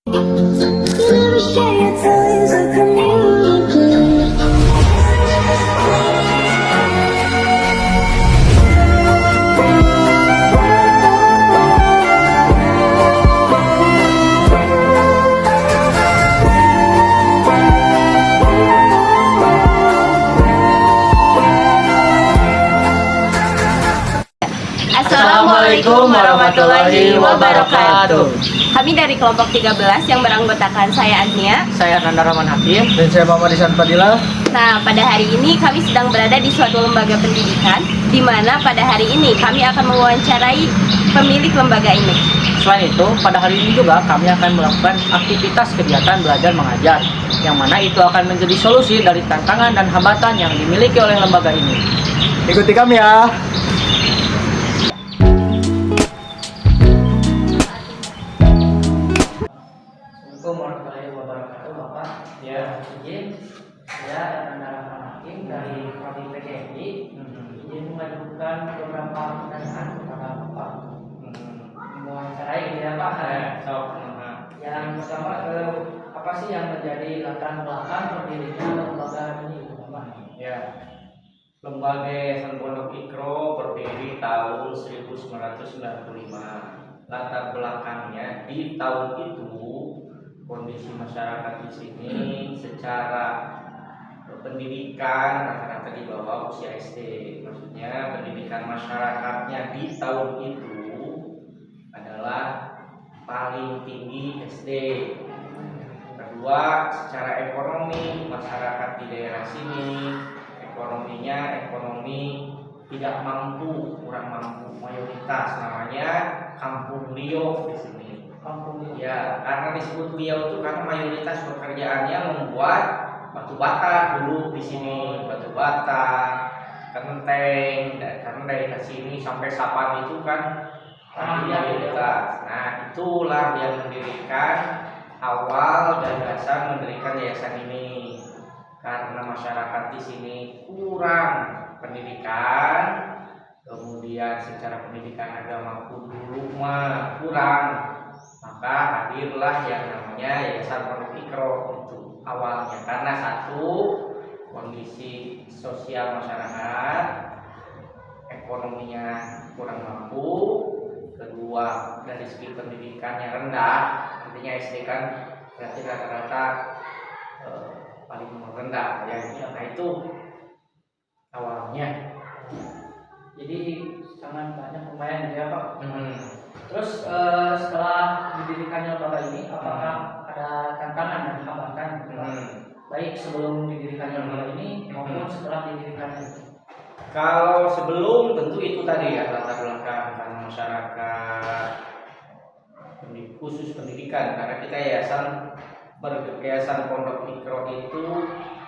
Assalamualaikum warahmatullahi wabarakatuh. Kami dari kelompok 13 yang beranggotakan saya Agnia, Saya Nanda Rahman Hakim, dan saya Muhammad Ihsan Fadila. Nah, pada hari ini kami sedang berada di suatu lembaga pendidikan, di mana pada hari ini kami akan mewawancarai pemilik lembaga ini. Selain itu, pada hari ini juga kami akan melakukan aktivitas kegiatan belajar mengajar, yang mana itu akan menjadi solusi dari tantangan dan hambatan yang dimiliki oleh lembaga ini. Ikuti kami ya. Assalamualaikum warahmatullahi wabarakatuh, Bapak. Ya, izin. Saya Nanda Rahman Hakim dari Prodi PGRI. Izin mengajukan beberapa pertanyaan kepada Bapak. Mewawancarai ini ya Pak. Yang pertama, apa sih yang menjadi latar belakang pendirikan lembaga ini, Bapak? Ya, Lembaga Yayasan Pondok Ikro berdiri tahun 1995. Latar belakangnya di tahun itu kondisi masyarakat di sini secara pendidikan rata-rata di bawah usia SD. Maksudnya pendidikan masyarakatnya di tahun itu adalah paling tinggi SD. Kedua, secara ekonomi masyarakat di daerah sini ekonominya ekonomi tidak mampu, kurang mampu, mayoritas namanya kampung liok di sini. Kampung Ya, karena disebut liok itu karena mayoritas pekerjaannya membuat batu bata dulu di sini, batu bata, kenteng, karena dari sini sampai Sapan itu kan mayoritas. Nah, itulah yang mendirikan awal dan dasar mendirikan yayasan ini. Karena masyarakat di sini kurang pendidikan, kemudian secara pendidikan agama pun dulu mah kurang, maka hadirlah yang namanya Yayasan Pondok Ikro itu awalnya. Karena satu, kondisi sosial masyarakat, ekonominya kurang mampu. Kedua, dari segi pendidikannya rendah, artinya SD kan berarti rata-rata paling rendah ya. Nah, itu awalnya. Jadi sangat banyak lumayan ya Pak. Terus setelah didirikannya lembaga ini, apakah ada tantangan dan hambatan baik sebelum didirikannya lembaga ini maupun setelah didirikannya? Kalau sebelum tentu itu tadi ya latar belakang karena masyarakat khusus pendidikan, karena kita yayasan Pondok Ikro itu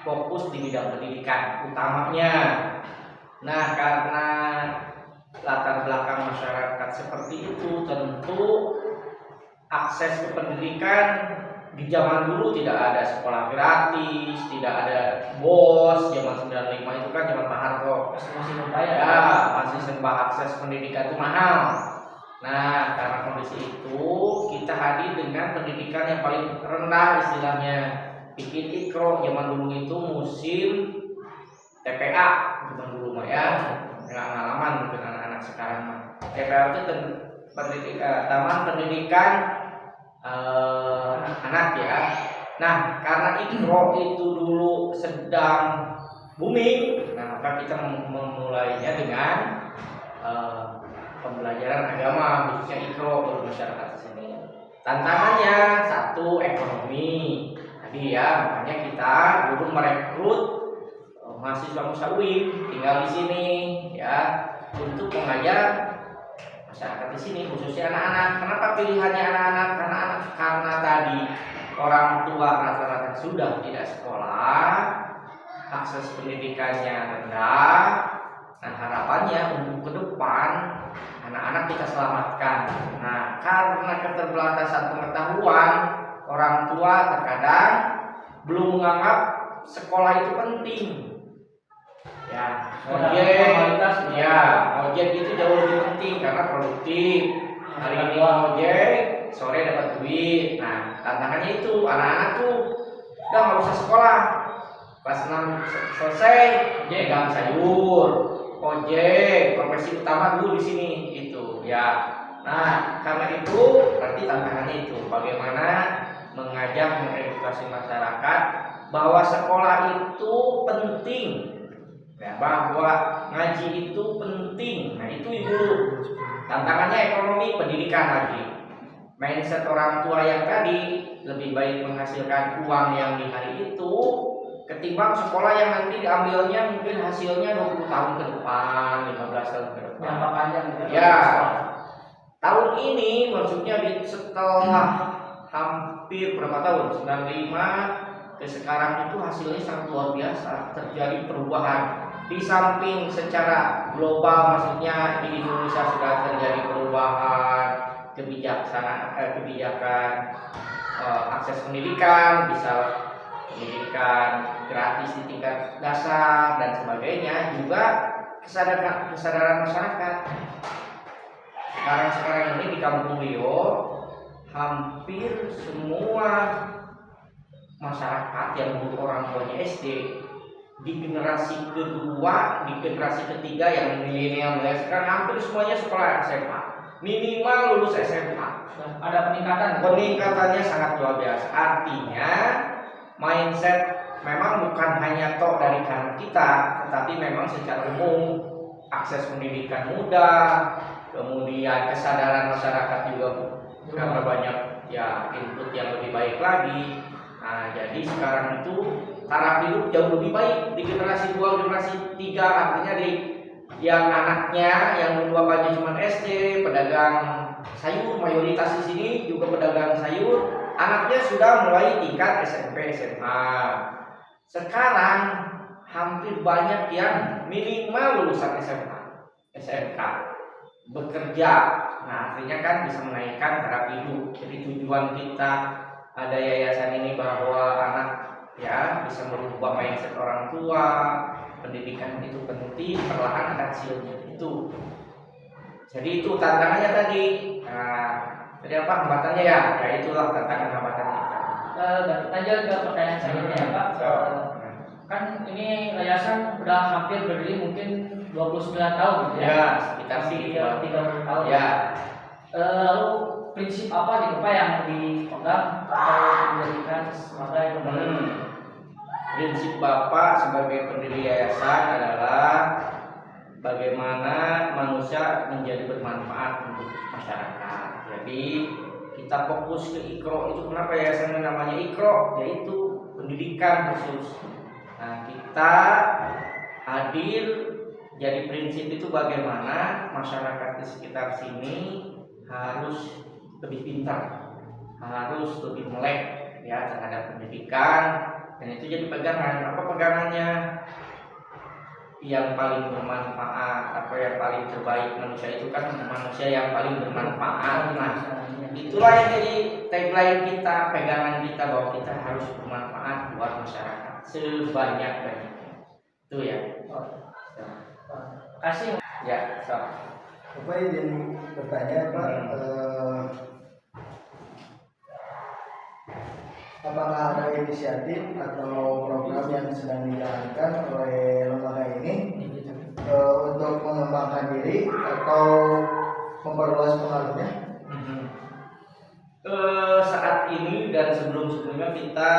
fokus di bidang pendidikan utamanya. Nah, karena latar belakang masyarakat seperti itu, tentu akses ke pendidikan di zaman dulu tidak ada sekolah gratis, tidak ada BOS. Zaman 95 itu kan zaman Pak Harto, Masih membayar ya, masih serba akses pendidikan itu mahal. Nah, karena kondisi itu kita hadir dengan pendidikan yang paling rendah istilahnya. Bikin Ikro zaman dulu itu musim TPA zaman dulu mah ya, nggak ngalaman mungkin anak-anak sekarang mah. TPA itu taman pendidikan anak ya. Nah, karena Ikro itu dulu sedang booming, nah maka kita memulainya dengan pembelajaran agama khususnya Ikro untuk masyarakat di sini. Tantangannya satu, ekonomi. Tadi ya, makanya kita dulu merekrut mahasiswa musawwif tinggal di sini ya untuk mengajar masyarakat di sini khususnya anak-anak. Kenapa pilihannya anak-anak? Karena tadi orang tua rata-rata sudah tidak sekolah, akses pendidikannya rendah. Nah, harapannya untuk ke depan anak-anak kita selamatkan. Nah, karena keterbatasan pengetahuan, orang tua terkadang belum menganggap sekolah itu penting. Ya, ojek itu jauh lebih penting karena produktif. Hari ini ojek, sore dapat duit. Nah, tantangannya itu anak-anak tuh udah nggak usah sekolah, kelas 6 selesai pegang sayur, ojek, profesi utama dulu di sini itu ya. Nah, karena itu berarti tantangannya itu bagaimana mengajak mengedukasi masyarakat bahwa sekolah itu penting, ya, bahwa ngaji itu penting. Nah, itu ibu tantangannya ekonomi pendidikan lagi. Mindset orang tua yang tadi lebih baik menghasilkan uang yang di hari itu ketimbang sekolah yang nanti diambilnya mungkin hasilnya 20 tahun ke depan, 15 tahun ke depan. Jangka panjang gitu. Ya. Tahun ini maksudnya setelah hampir berapa tahun? 95 ke sekarang itu hasilnya sangat luar biasa, terjadi perubahan. Di samping secara global maksudnya di Indonesia sudah terjadi perubahan kebijakan akses pendidikan, bisa pendidikan gratis di tingkat dasar dan sebagainya, juga kesadaran masyarakat. Sekarang ini di Kampung Rio hampir semua masyarakat yang dulu orang tuanya SD di generasi kedua, di generasi ketiga yang milenial sekarang hampir semuanya sekolah SMA, minimal lulus SMA. Ada peningkatan. Peningkatannya sangat luar biasa. Artinya mindset memang bukan hanya toh dari kanan kita, tetapi memang secara umum akses pendidikan mudah, kemudian kesadaran masyarakat juga karena banyak ya input yang lebih baik lagi. Nah, jadi sekarang itu taraf hidup jauh lebih baik di generasi 2, generasi 3, artinya di yang anaknya yang dulu bapaknya cuma SD, pedagang sayur, mayoritas di sini juga pedagang sayur, anaknya sudah mulai tingkat SMP, SMA. Sekarang hampir banyak yang minimal lulusan SMA, SMK, bekerja. Nah, artinya kan bisa menaikkan taraf hidup. Jadi tujuan kita ada yayasan ini bahwa anak ya bisa merubah mindset orang tua, pendidikan itu penting, perlahan ada hasilnya itu. Jadi itu tantangannya tadi. Nah, jadi apa hambatannya ya? Ya itulah tantangan hambatannya. Lanjut ke pertanyaan selanjutnya ya Pak. Kan ini yayasan udah hampir berdiri mungkin 29 tahun gitu ya. Ya, sekitar sih 30 tahun. Ya. Lalu prinsip apa gitu Pak yang dipegang atau dijadikan sebagai Prinsip Bapak sebagai pendiri yayasan adalah bagaimana manusia menjadi bermanfaat untuk masyarakat. Jadi kita fokus ke Iqro. Itu kenapa yayasan namanya Iqro, yaitu pendidikan khusus. Nah, kita hadir jadi prinsip itu bagaimana masyarakat di sekitar sini harus lebih pintar, harus lebih melek ya terhadap pendidikan, dan itu jadi pegangan. Apa pegangannya? Yang paling bermanfaat, apa yang paling terbaik manusia itu kan manusia yang paling bermanfaat. Nah, itulah yang jadi tagline kita, pegangan kita bahwa kita harus bermanfaat buat masyarakat sebanyak-banyaknya. Itu ya. Kasih. Ya, so. Bapak izin bertanya Pak, apakah ada inisiatif atau program yang sedang dijalankan oleh lembaga ini untuk mengembangkan diri atau memperluas pengaruhnya? Saat ini dan sebelum-sebelumnya kita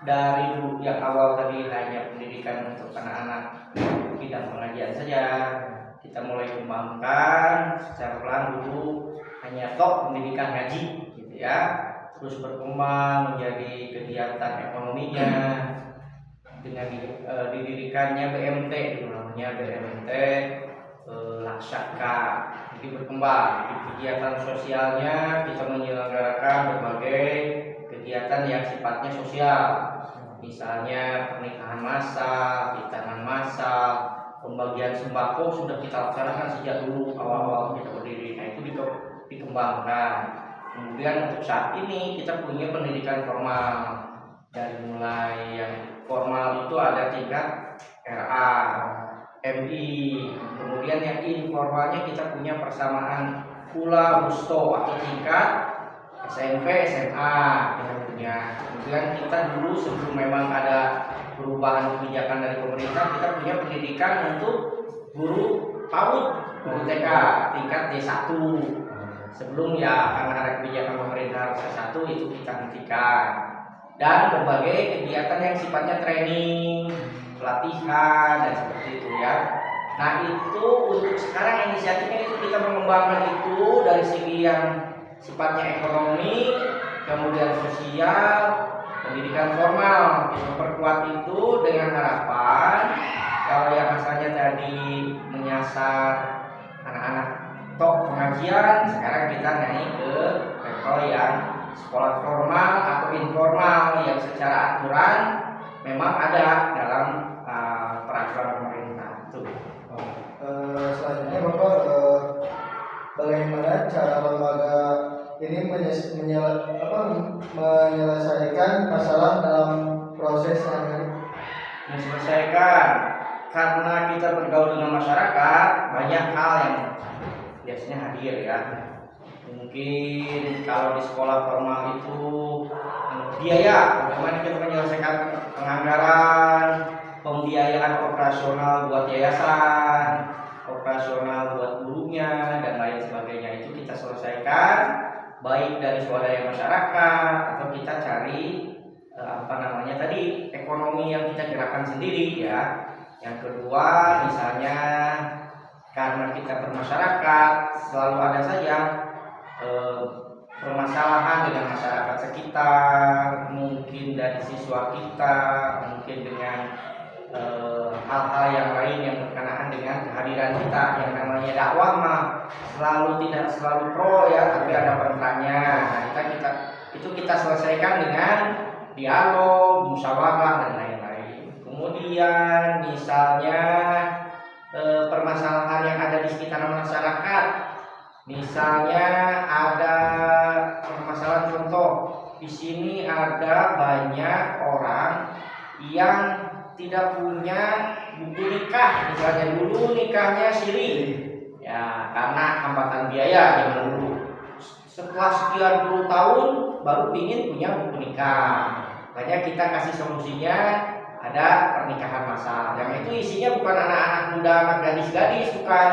dari dulu yang awal tadi hanya pendidikan untuk anak-anak bidang pengajian saja, kita mulai kembangkan secara pelan dulu hanya tok pendidikan ngaji gitu ya, terus berkembang menjadi kegiatan ekonominya dengan didirikannya BMT, namanya BMT Laksaka. Jadi berkembang di kegiatan sosialnya, kita menyelenggarakan berbagai kegiatan yang sifatnya sosial, misalnya pernikahan massal, hitanan massal, pembagian sembako sudah kita laksanakan sejak dulu awal-awal kita berdiri. Nah, itu dikembangkan. Kemudian untuk saat ini kita punya pendidikan formal, dari mulai yang formal itu ada tingkat RA, MI, kemudian yang informalnya kita punya persamaan pula Rusto atau tingkat SMP, SMA kita punya. Kemudian kita dulu sebelum memang ada perubahan kebijakan dari pemerintah, kita punya pendidikan untuk guru PAUD, guru TK tingkat D1. Sebelum ya karena ada kebijakan pemerintah harus S1 itu kita hentikan. Dan berbagai kegiatan yang sifatnya training, pelatihan dan seperti itu ya. Nah itu untuk sekarang inisiatifnya itu kita mengembangkan itu dari segi yang sifatnya ekonomi, kemudian sosial, pendidikan formal. Kita perkuat itu dengan harapan kalau yang asalnya tadi menyasar anak-anak top pengajian, sekarang kita naik ke level yang sekolah formal atau informal yang secara aturan memang ada dalam peraturan pemerintah itu. Selanjutnya Bapak, bagaimana cara lembaga ini menyelesaikan masalah dalam proses yang Menyelesaikan karena kita bergaul dengan masyarakat, banyak hal yang biasanya hadir ya. Mungkin kalau di sekolah formal itu biaya, bagaimana kita menyelesaikan penganggaran, pembiayaan operasional buat yayasan, operasional buat gurunya dan lain sebagainya, itu kita selesaikan baik dari swadaya masyarakat atau kita cari ekonomi yang kita gerakkan sendiri ya. Yang kedua misalnya karena kita bermasyarakat selalu ada saja permasalahan dengan masyarakat sekitar, mungkin dari siswa kita, mungkin dengan hal-hal yang lain yang berkenaan dengan kehadiran kita. Yang namanya dakwah mah tidak selalu pro ya, tapi ada kontranya. Nah, kita selesaikan dengan dialog, musyawarah dan lain-lain. Kemudian misalnya permasalahan yang ada di sekitar masyarakat, misalnya ada permasalahan contoh di sini ada banyak orang yang tidak punya buku nikah, misalnya dulu nikahnya siri ya karena hambatan biaya zaman dulu. Setelah sekian puluh tahun baru ingin punya buku nikah, makanya kita kasih solusinya ada pernikahan massal yang itu isinya bukan anak-anak muda, anak gadis-gadis, bukan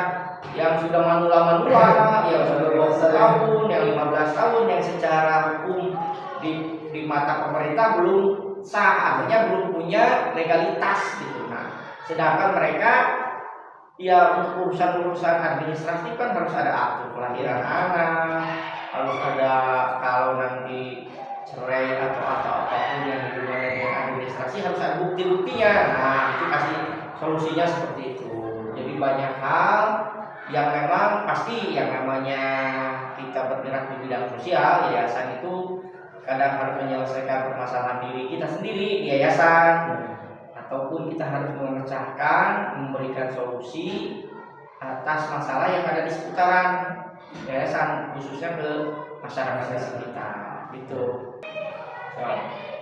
yang sudah manula-manula, yang sudah 20 tahun, yang 15 tahun, yang secara hukum di mata pemerintah belum sah, artinya belum punya legalitas gitu. Nah, sedangkan mereka ya untuk urusan-urusan administratif kan harus ada akte kelahiran anak, harus ada kalau nanti cerai atau apapun yang hubungannya dengan administrasi harus ada bukti-buktinya. Nah, itu kasih solusinya seperti itu. Jadi banyak hal yang memang pasti yang namanya kita bergerak di bidang sosial, yayasan itu kadang harus menyelesaikan permasalahan diri kita sendiri di yayasan, ataupun kita harus memecahkan, memberikan solusi atas masalah yang ada di seputaran yayasan, khususnya ke masyarakat sekitar gitu.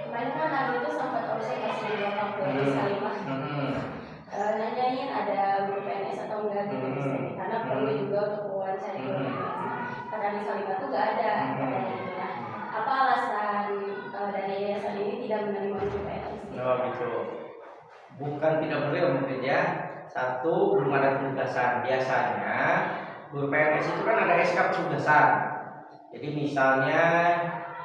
Kemarin kan Abi itu sempat observasi di belakang ke Salimah, nanyain ada guru PNS atau enggak gitu, karena perlu juga untuk wawancara guru PNS. Karena di Salimah tuh nggak ada katanya gitu. Nah, apa alasan dari yayasan ini tidak menerima guru PNS? Oh gitu. Bukan tidak boleh mungkin ya. Satu, belum ada penugasan. Biasanya guru PNS itu kan ada SK penugasan. Jadi misalnya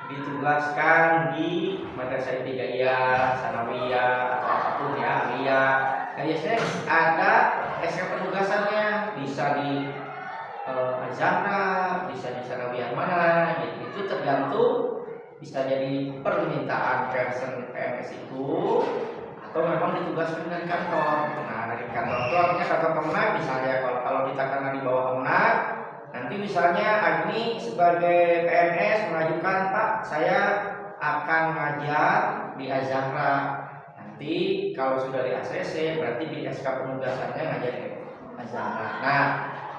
ditugaskan di madrasah ibtidaiyah, sanawiyah atau apapun ya, aliyah. Nah, biasanya ada SK penugasannya, bisa di Azhar, bisa di sanawiyah mana. Jadi itu tergantung, bisa jadi permintaan person PNS itu atau memang ditugaskan dari kantor. Nah, dari kantor itu artinya kantor Kemenak misalnya, kalau kita karena di bawah Kemenak, nanti misalnya Agni sebagai PNS mengajukan, Pak, saya akan ngajar di Azhara. Nanti kalau sudah di ACC berarti di SK penugasannya ngajar di Azhara. Nah,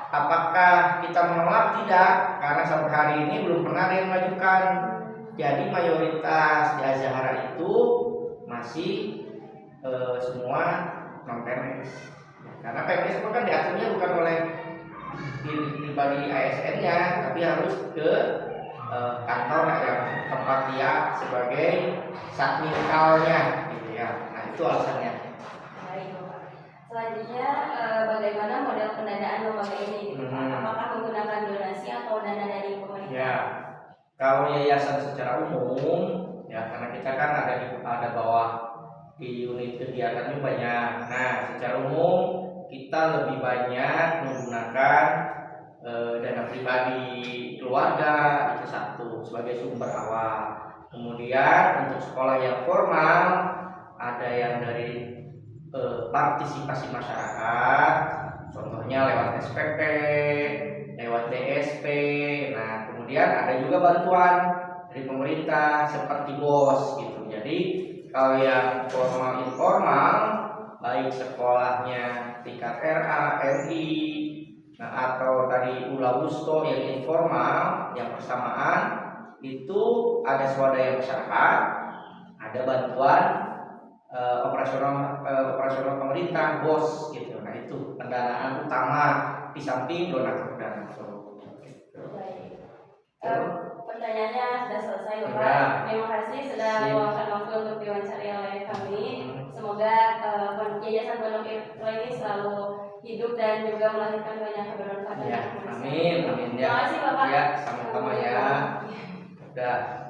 apakah kita menolak? Tidak, karena sampai hari ini belum pernah ada yang mengajukan. Jadi mayoritas di Azhara itu masih semua non PNS. Karena PNS itu kan diaturnya bukan oleh pribadi ASN-nya, tapi harus ke kantor yang tempat dia sebagai satnikalnya gitu ya. Nah itu alasannya. Baik Bapak. Selanjutnya bagaimana model pendanaan lembaga ini gitu Pak? Apakah menggunakan donasi atau dana dari pemerintah? Ya, kalau yayasan secara umum ya karena kita kan ada bawah di unit kegiatannya banyak. Nah secara umum kita lebih banyak menggunakan dana pribadi keluarga itu satu sebagai sumber awal. Kemudian untuk sekolah yang formal ada yang dari partisipasi masyarakat, contohnya lewat SPP, lewat DSP. Nah kemudian ada juga bantuan dari pemerintah seperti BOS gitu. Jadi kalau yang formal informal baik sekolahnya tingkat RA, RI, nah, atau tadi Ula Wusto yang informal yang bersamaan itu ada swadaya masyarakat, ada bantuan operasional pemerintah BOS gitu. Nah itu pendanaan utama di samping donatur. Baik. Pertanyaannya sudah selesai Bapak. Ya. Terima kasih sudah meluangkan waktu untuk diwawancari oleh kami. Semoga Yayasan Pondok Ipro ini selalu hidup dan juga melahirkan banyak kebermanfaatan. Ya, amin, amin ya. Terima kasih Bapak. Ya, sama-sama ya. Udah.